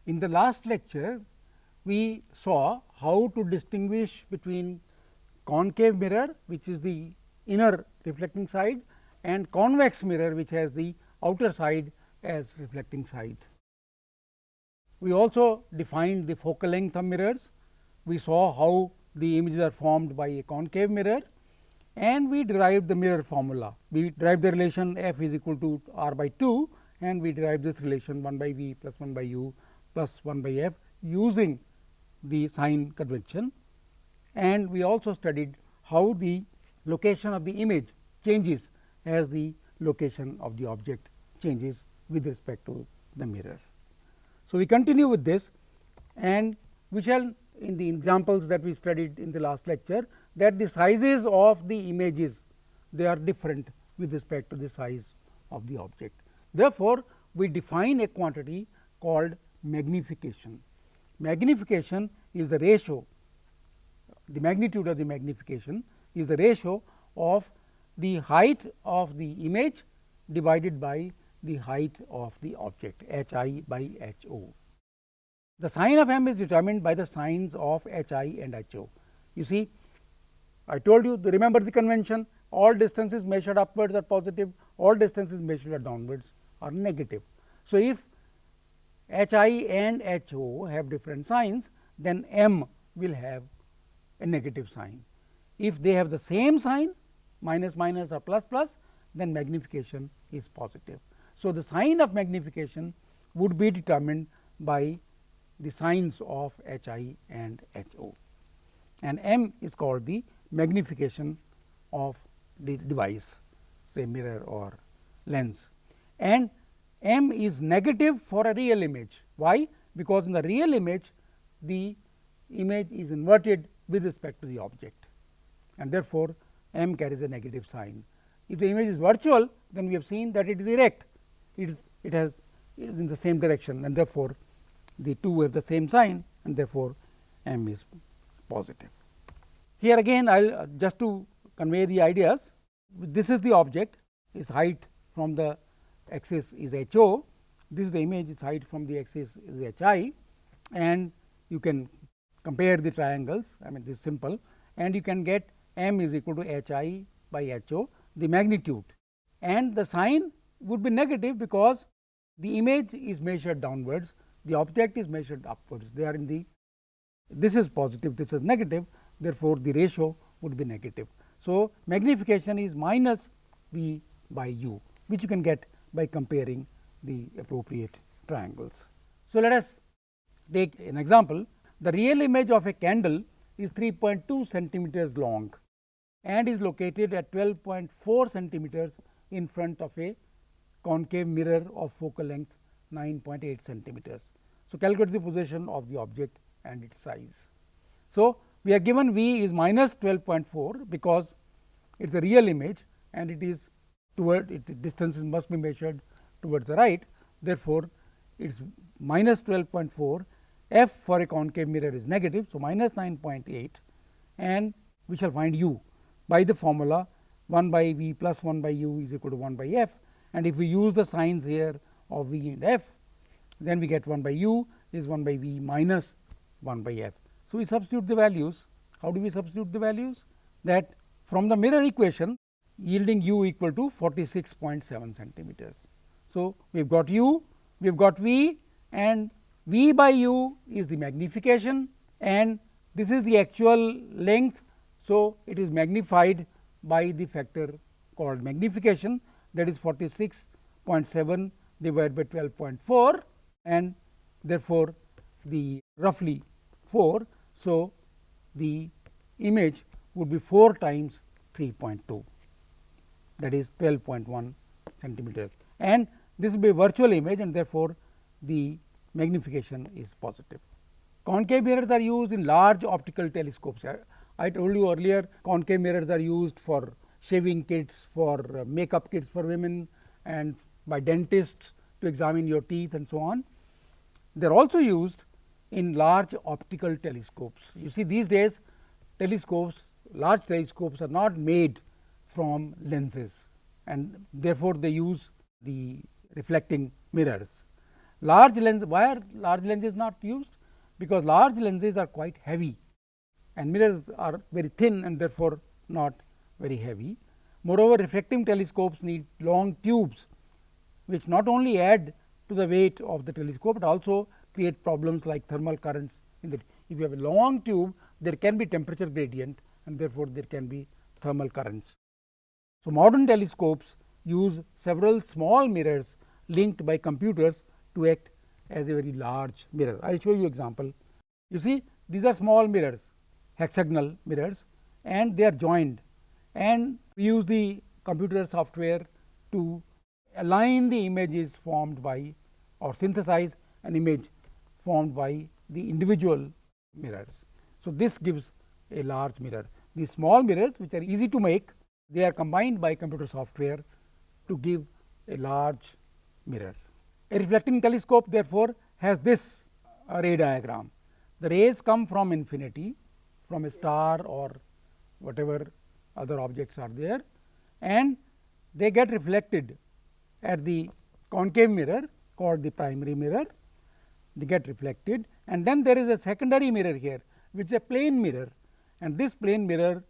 In the last lecture, we saw how to distinguish between concave mirror, which is the inner reflecting side, and convex mirror, which has the outer side as reflecting side. We also defined the focal length of mirrors. We saw how the images are formed by a concave mirror, and we derived the mirror formula. We derived the relation f is equal to r by 2, and we derived this relation 1 by v plus 1 by u plus 1 by f using the sign convention. And we also studied how the location of the image changes as the location of the object changes with respect to the mirror. So, we continue with this, and we shall in the examples that we studied in the last lecture, that the sizes of the images, they are different with respect to the size of the object. Therefore, we define a quantity called magnification. Magnification is the ratio, the magnitude of the magnification is the ratio of the height of the image divided by the height of the object, h I by h o. The sign of m is determined by the signs of h I and h o. You see, I told you, remember the convention, all distances measured upwards are positive, all distances measured downwards are negative. So, if h I and h o have different signs, then m will have a negative sign. If they have the same sign, minus minus or plus plus, then magnification is positive. So, the sign of magnification would be determined by the signs of h I and h o, and m is called the magnification of the device, say mirror or lens, and m is negative for a real image. Why? Because in the real image, the image is inverted with respect to the object, and therefore, m carries a negative sign. If the image is virtual, then we have seen that it is erect, it is in the same direction, and therefore, the two have the same sign, and therefore, m is positive. Here again, I will just to convey the ideas, this is the object, its height from the axis is h o, this is the image, its height from the axis is h I, and you can compare the triangles, I mean this is simple, and you can get m is equal to h I by h o, the magnitude, and the sign would be negative because the image is measured downwards, the object is measured upwards, they are in the, this is positive, this is negative, therefore, the ratio would be negative. So, magnification is minus v by u, which you can get by comparing the appropriate triangles. So, let us take an example. The real image of a candle is 3.2 centimeters long and is located at 12.4 centimeters in front of a concave mirror of focal length 9.8 centimeters. So, calculate the position of the object and its size. So, we are given v is minus 12.4 because it is a real image and it is toward it, distances must be measured towards the right. Therefore, it is minus 12.4, f for a concave mirror is negative. So, minus 9.8, and we shall find u by the formula 1 by v plus 1 by u is equal to 1 by f, and if we use the signs here of v and f, then we get 1 by u is 1 by v minus 1 by f. So, we substitute the values. How do we substitute the values? That from the mirror equation yielding u equal to 46.7 centimeters. So, we have got u, we have got v, and v by u is the magnification, and this is the actual length. So, it is magnified by the factor called magnification, that is 46.7 divided by 12.4, and therefore, the roughly 4. So, the image would be 4 times 3.2, that is 12.1 centimeters, and this will be a virtual image, and therefore, the magnification is positive. Concave mirrors are used in large optical telescopes. I told you earlier, concave mirrors are used for shaving kits, for makeup kits for women, and by dentists to examine your teeth and so on. They are also used in large optical telescopes. You see, these days telescopes, large telescopes are not made from lenses, and therefore, they use the reflecting mirrors. Large lens, why are large lenses not used? Because large lenses are quite heavy and mirrors are very thin and therefore, not very heavy. Moreover, refracting telescopes need long tubes, which not only add to the weight of the telescope, but also create problems like thermal currents in the. If you have a long tube, there can be temperature gradient and therefore, there can be thermal currents. So, modern telescopes use several small mirrors linked by computers to act as a very large mirror. I will show you example. You see, these are small mirrors, hexagonal mirrors, and they are joined, and we use the computer software to align the images formed by or synthesize an image formed by the individual mirrors. So, this gives a large mirror. These small mirrors, which are easy to make, they are combined by computer software to give a large mirror. A reflecting telescope therefore, has this ray diagram. The rays come from infinity, from a star or whatever other objects are there, and they get reflected at the concave mirror called the primary mirror. They get reflected, and then there is a secondary mirror here, which is a plane mirror, and this plane mirror,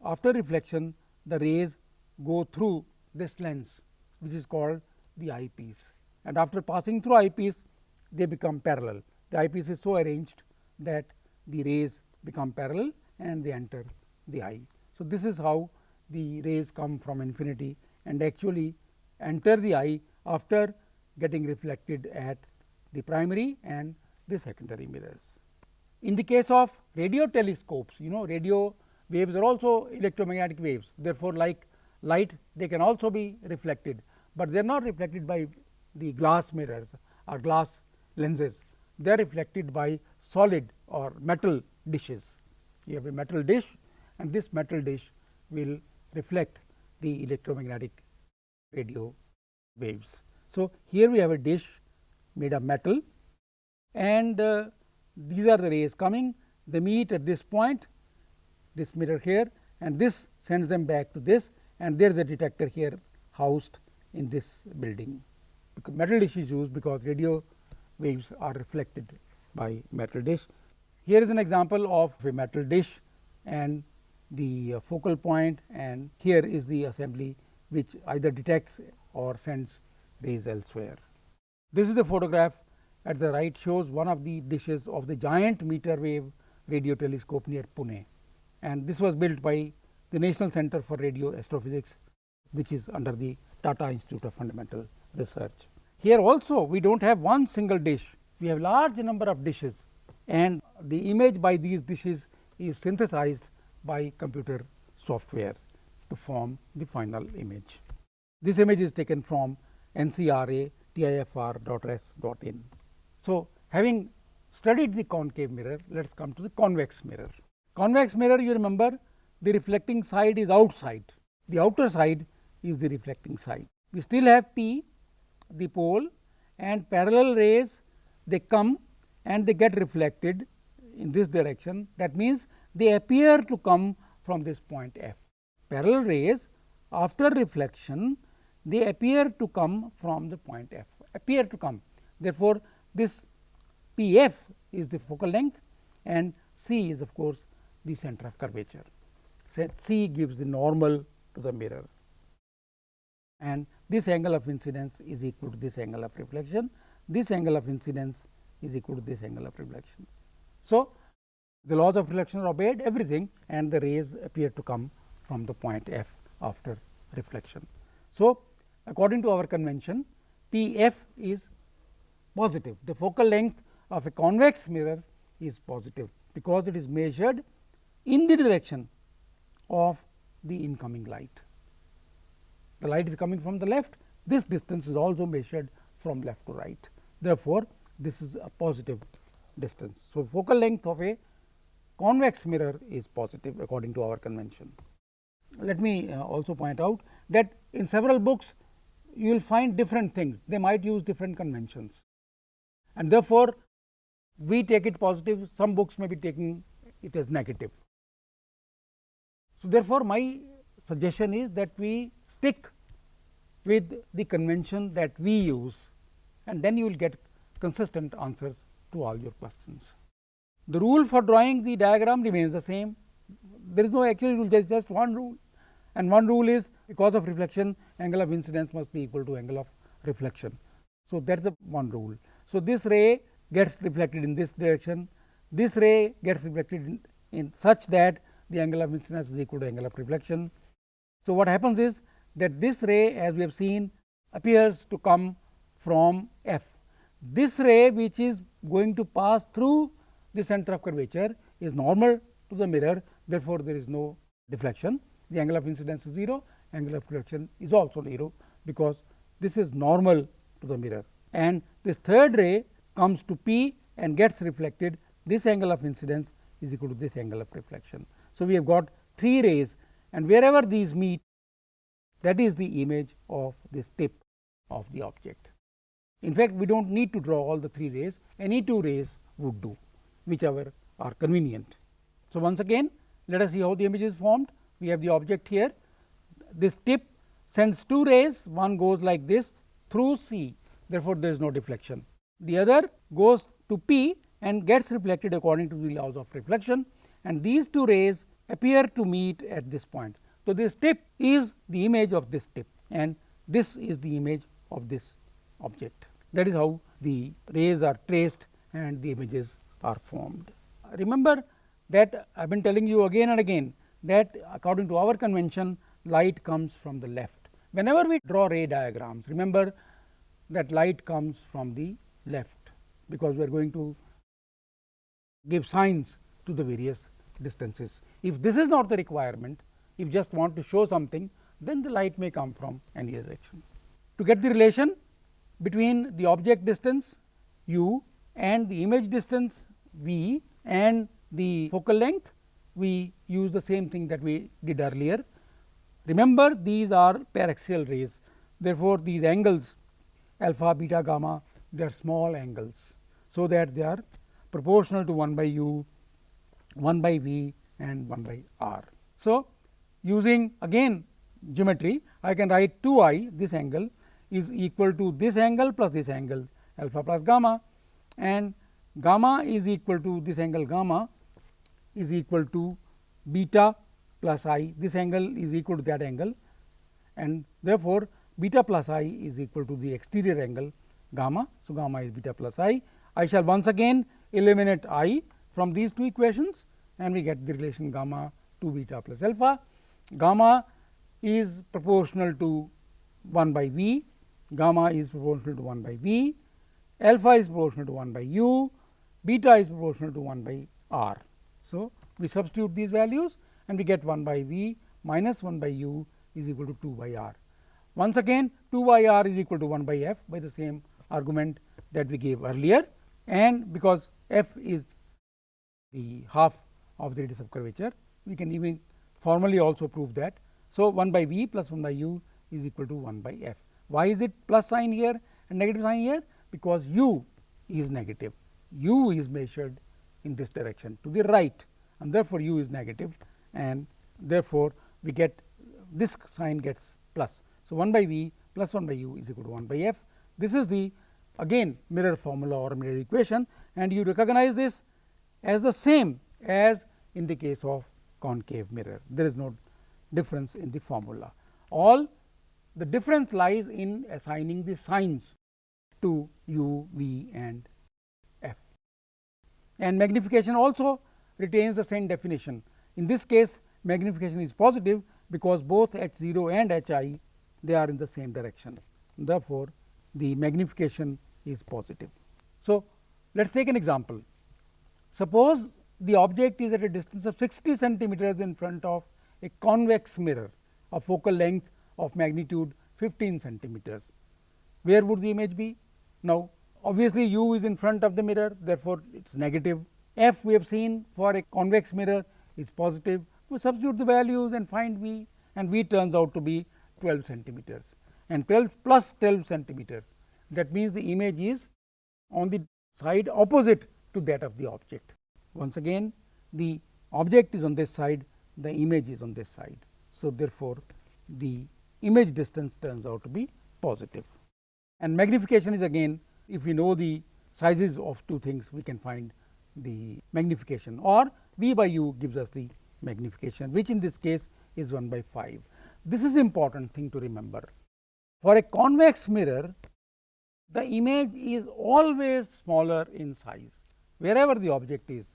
after reflection, the rays go through this lens, which is called the eyepiece, and after passing through eyepiece, they become parallel. The eyepiece is so arranged that the rays become parallel and they enter the eye. So, this is how the rays come from infinity and actually enter the eye after getting reflected at the primary and the secondary mirrors. In the case of radio telescopes, radio waves are also electromagnetic waves. Therefore, like light, they can also be reflected, but they are not reflected by the glass mirrors or glass lenses. They are reflected by solid or metal dishes. You have a metal dish, and this metal dish will reflect the electromagnetic radio waves. So, here we have a dish made of metal, and these are the rays coming. They meet at this point, this mirror here, and this sends them back to this, and there is a detector here housed in this building. Because metal dish is used because radio waves are reflected by metal dish. Here is an example of a metal dish and the focal point, and here is the assembly which either detects or sends rays elsewhere. This is the photograph at the right, shows one of the dishes of the giant meter wave radio telescope near Pune, and this was built by the National Center for Radio Astrophysics, which is under the Tata Institute of Fundamental Research. Here also we do not have one single dish, we have large number of dishes, and the image by these dishes is synthesized by computer software to form the final image. This image is taken from NCRA TIFR.S.in. So, having studied the concave mirror, let us come to the convex mirror. Convex mirror, you remember, the reflecting side is outside, the outer side is the reflecting side. We still have P, the pole, and parallel rays, they come and they get reflected in this direction. That means, they appear to come from this point F. Parallel rays, after reflection, they appear to come from the point F, appear to come. Therefore, this P f is the focal length and C is of course, the center of curvature. So, C gives the normal to the mirror, and this angle of incidence is equal to this angle of reflection. This angle of incidence is equal to this angle of reflection. So, the laws of reflection are obeyed, everything, and the rays appear to come from the point F after reflection. So, according to our convention, P f is positive. The focal length of a convex mirror is positive, because it is measured in the direction of the incoming light. The light is coming from the left, this distance is also measured from left to right. Therefore, this is a positive distance. So, focal length of a convex mirror is positive according to our convention. Let me also point out that in several books you will find different things, they might use different conventions, and therefore, we take it positive, some books may be taking it as negative. So, therefore, my suggestion is that we stick with the convention that we use, and then you will get consistent answers to all your questions. The rule for drawing the diagram remains the same. There is no actual rule, there is just one rule, and one rule is because of reflection, angle of incidence must be equal to angle of reflection. So, that is the one rule. So, this ray gets reflected in this direction, this ray gets reflected in such that the angle of incidence is equal to angle of reflection. So, what happens is that this ray, as we have seen, appears to come from f. This ray, which is going to pass through the center of curvature, is normal to the mirror, therefore, there is no deflection. The angle of incidence is 0, angle of reflection is also 0, because this is normal to the mirror. And this third ray comes to P and gets reflected, this angle of incidence is equal to this angle of reflection. So, we have got 3 rays, and wherever these meet, that is the image of this tip of the object. In fact, we do not need to draw all the 3 rays, any 2 rays would do, whichever are convenient. So, once again, let us see how the image is formed. We have the object here, this tip sends 2 rays, one goes like this through C, therefore, there is no deflection. The other goes to P and gets reflected according to the laws of reflection, and these 2 rays appear to meet at this point. So, this tip is the image of this tip, and this is the image of this object. That is how the rays are traced and the images are formed. Remember that I have been telling you again and again that according to our convention, light comes from the left. Whenever we draw ray diagrams, remember that light comes from the left, because we are going to give signs to the various distances. If this is not the requirement, if just want to show something, then the light may come from any direction. To get the relation between the object distance u and the image distance v and the focal length, we use the same thing that we did earlier. Remember, these are paraxial rays, therefore, these angles alpha, beta, gamma, they are small angles. So, that they are proportional to 1 by u, 1 by v and 1 by r. So, using again geometry, I can write 2 I, this angle is equal to this angle plus this angle alpha plus gamma, and gamma is equal to this angle gamma is equal to beta plus I, this angle is equal to that angle, and therefore, beta plus I is equal to the exterior angle gamma. So, gamma is beta plus I. I shall once again eliminate I from these 2 equations, and we get the relation gamma 2 beta plus alpha. Gamma is proportional to 1 by v, gamma is proportional to 1 by v, alpha is proportional to 1 by u, beta is proportional to 1 by r. So, we substitute these values and we get 1 by v minus 1 by u is equal to 2 by r. Once again 2 by r is equal to 1 by f by the same argument that we gave earlier, and because f is the half of the radius of curvature, we can even formally also prove that. So, 1 by v plus 1 by u is equal to 1 by f. Why is it plus sign here and negative sign here? Because u is negative, u is measured in this direction to the right, and therefore, u is negative, and therefore, we get this sign gets plus. So, 1 by v plus 1 by u is equal to 1 by f. This is the again mirror formula or mirror equation, and you recognize this as the same as in the case of concave mirror. There is no difference in the formula. All the difference lies in assigning the signs to u, v and f. And magnification also retains the same definition. In this case, magnification is positive, because both h 0 and h I they are in the same direction. Therefore, the magnification is positive. So, let us take an example. Suppose the object is at a distance of 60 centimeters in front of a convex mirror of focal length of magnitude 15 centimeters. Where would the image be? Now, obviously, u is in front of the mirror, therefore, it is negative. F we have seen for a convex mirror is positive. We substitute the values and find v, and v turns out to be 12 centimeters and 12 plus 12 centimeters. That means, the image is on the side opposite to that of the object. Once again, the object is on this side, the image is on this side. So, therefore, the image distance turns out to be positive, and magnification is again, if we know the sizes of two things, we can find the magnification, or V by U gives us the magnification, which in this case is 1 by 5. This is important thing to remember. For a convex mirror, the image is always smaller in size. Wherever the object is,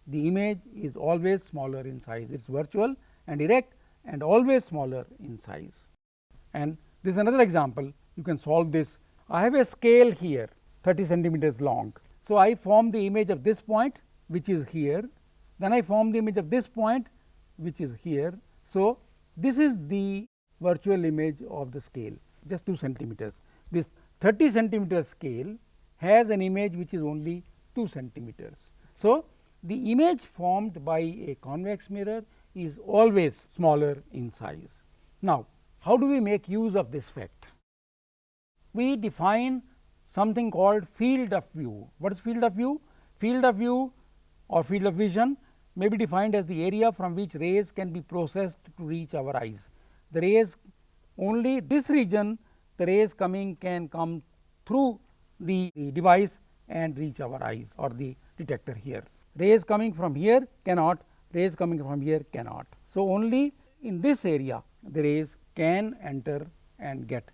the image is always smaller in size. It is virtual and erect and always smaller in size. And this is another example. You can solve this. I have a scale here 30 centimeters long. So, I form the image of this point, which is here, then I form the image of this point, which is here. So, this is the virtual image of the scale, just 2 centimeters. This 30 centimeter scale has an image which is only 2 centimeters. So, the image formed by a convex mirror is always smaller in size. Now, how do we make use of this fact? We define something called field of view. What is field of view? Field of view or field of vision may be defined as the area from which rays can be processed to reach our eyes. The rays, only this region, the rays coming can come through the device and reach our eyes or the detector here. Rays coming from here cannot, rays coming from here cannot. So, only in this area the rays can enter and get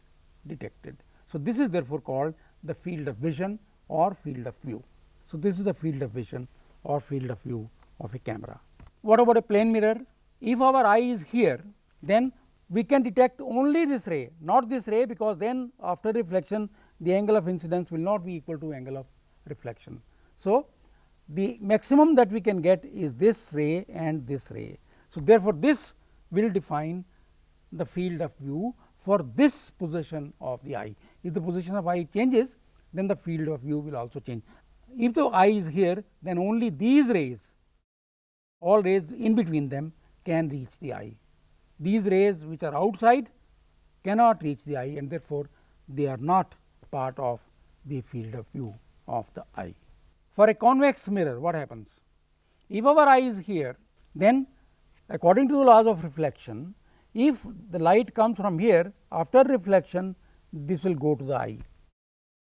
detected. So, this is therefore called the field of vision or field of view. So, this is the field of vision or field of view of a camera. What about a plane mirror? If our eye is here, then we can detect only this ray, not this ray, because then after reflection the angle of incidence will not be equal to angle of reflection. So, the maximum that we can get is this ray and this ray. So, therefore, this will define the field of view for this position of the eye. If the position of eye changes, then the field of view will also change. If the eye is here, then only these rays, all rays in between them can reach the eye. These rays which are outside cannot reach the eye, and therefore, they are not part of the field of view of the eye. For a convex mirror, what happens? If our eye is here, then according to the laws of reflection, if the light comes from here, after reflection this will go to the eye.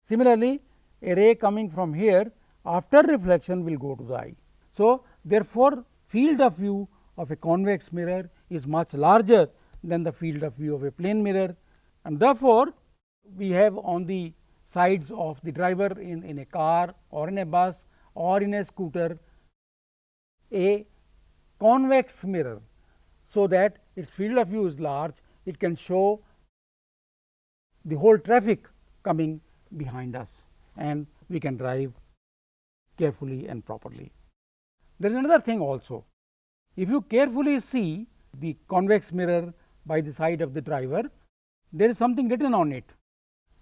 Similarly, a ray coming from here, after reflection will go to the eye. So, therefore, field of view of a convex mirror is much larger than the field of view of a plane mirror, and therefore, we have on the sides of the driver in a car or in a bus or in a scooter a convex mirror, so that its field of view is large, it can show the whole traffic coming behind us, and we can drive carefully and properly. There is another thing also. If you carefully see the convex mirror by the side of the driver, there is something written on it,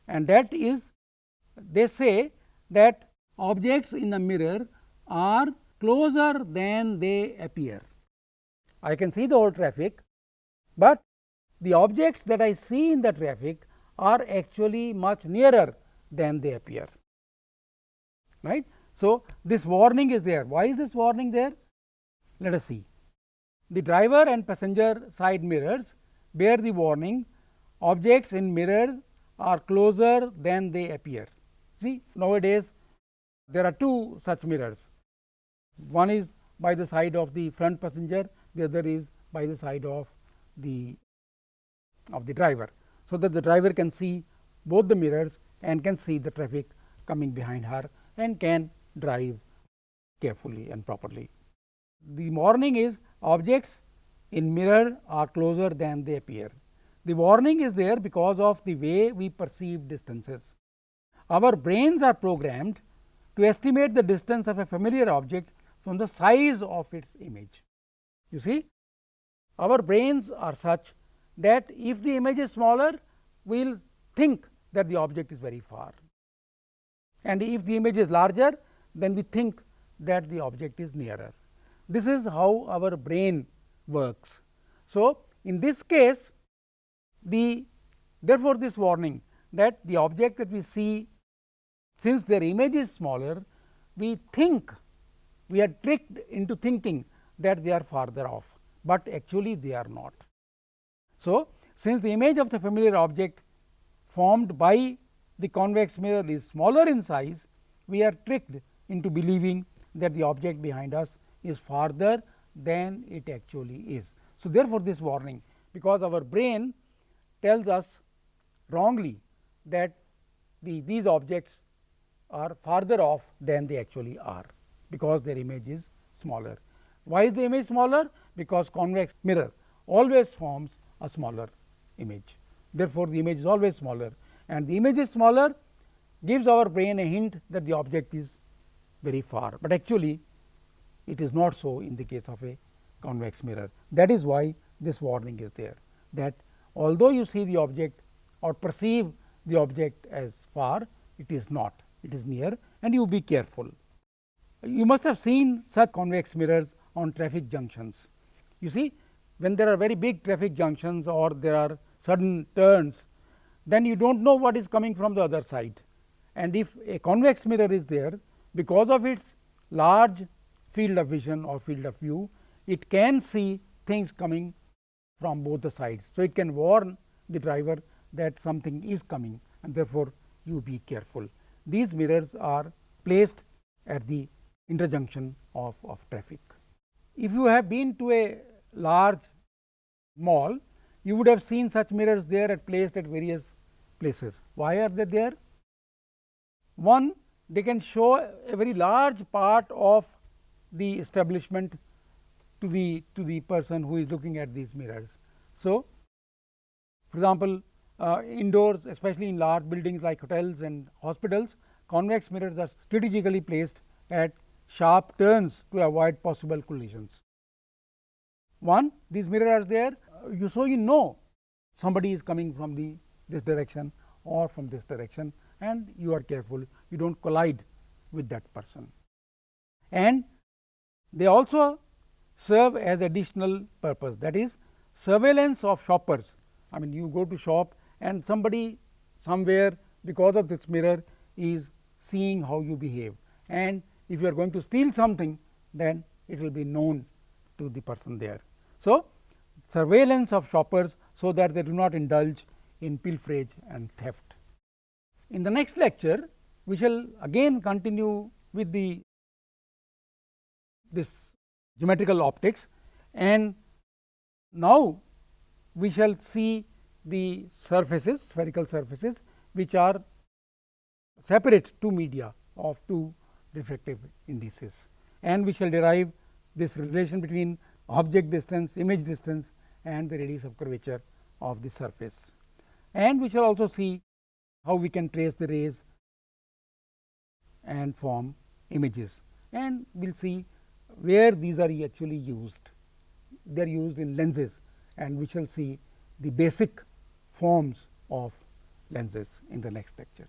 and that is, they say that objects in the mirror are closer than they appear. I can see the whole traffic, but the objects that I see in the traffic are actually much nearer than they appear, right. So, this warning is there. Why is this warning there? Let us see. The driver and passenger side mirrors bear the warning, objects in mirror are closer than they appear. See, nowadays there are two such mirrors. One is by the side of the front passenger, the other is by the side of the driver. So, that the driver can see both the mirrors and can see the traffic coming behind her and can drive carefully and properly. The warning is objects in mirror are closer than they appear. The warning is there because of the way we perceive distances. Our brains are programmed to estimate the distance of a familiar object from the size of its image. You see, our brains are such that if the image is smaller, we will think that the object is very far, and if the image is larger, then we think that the object is nearer. This is how our brain works. So, in this case, therefore, this warning that the object that we see, since their image is smaller, we are tricked into thinking that they are farther off, but actually they are not. So, since the image of the familiar object formed by the convex mirror is smaller in size, we are tricked into believing that the object behind us is farther than it actually is. So, therefore, this warning, because our brain tells us wrongly that these objects are farther off than they actually are, because their image is smaller. Why is the image smaller? Because convex mirror always forms a smaller image. Therefore, the image is always smaller, and the image is smaller gives our brain a hint that the object is very far, but actually it is not so in the case of a convex mirror. That is why this warning is there, that although you see the object or perceive the object as far, it is not, it is near, and you be careful. You must have seen such convex mirrors on traffic junctions. You see, when there are very big traffic junctions or there are sudden turns, then you do not know what is coming from the other side, and if a convex mirror is there, because of its large field of vision or field of view, it can see things coming from both the sides. So, it can warn the driver that something is coming, and therefore, you be careful. These mirrors are placed at the interjunction of traffic. If you have been to a large mall, you would have seen such mirrors there placed at various places. Why are they there? One, they can show a very large part of the establishment to the person who is looking at these mirrors. So, for example, indoors, especially in large buildings like hotels and hospitals, convex mirrors are strategically placed at sharp turns to avoid possible collisions. One, these mirrors are there, so you know somebody is coming from this direction or from this direction, and you are careful, you do not collide with that person. And they also serve as additional purpose, that is surveillance of shoppers. I mean, you go to shop and somebody somewhere, because of this mirror, is seeing how you behave, and if you are going to steal something, then it will be known to the person there. So, surveillance of shoppers, so that they do not indulge in pilferage and theft. In the next lecture, we shall again continue with this geometrical optics, and now we shall see the surfaces, spherical surfaces, which are separate two media of two refractive indices, and we shall derive this relation between object distance, image distance, and the radius of curvature of the surface. And we shall also see how we can trace the rays and form images, and we will see where these are actually used. They are used in lenses, and we shall see the basic forms of lenses in the next lecture.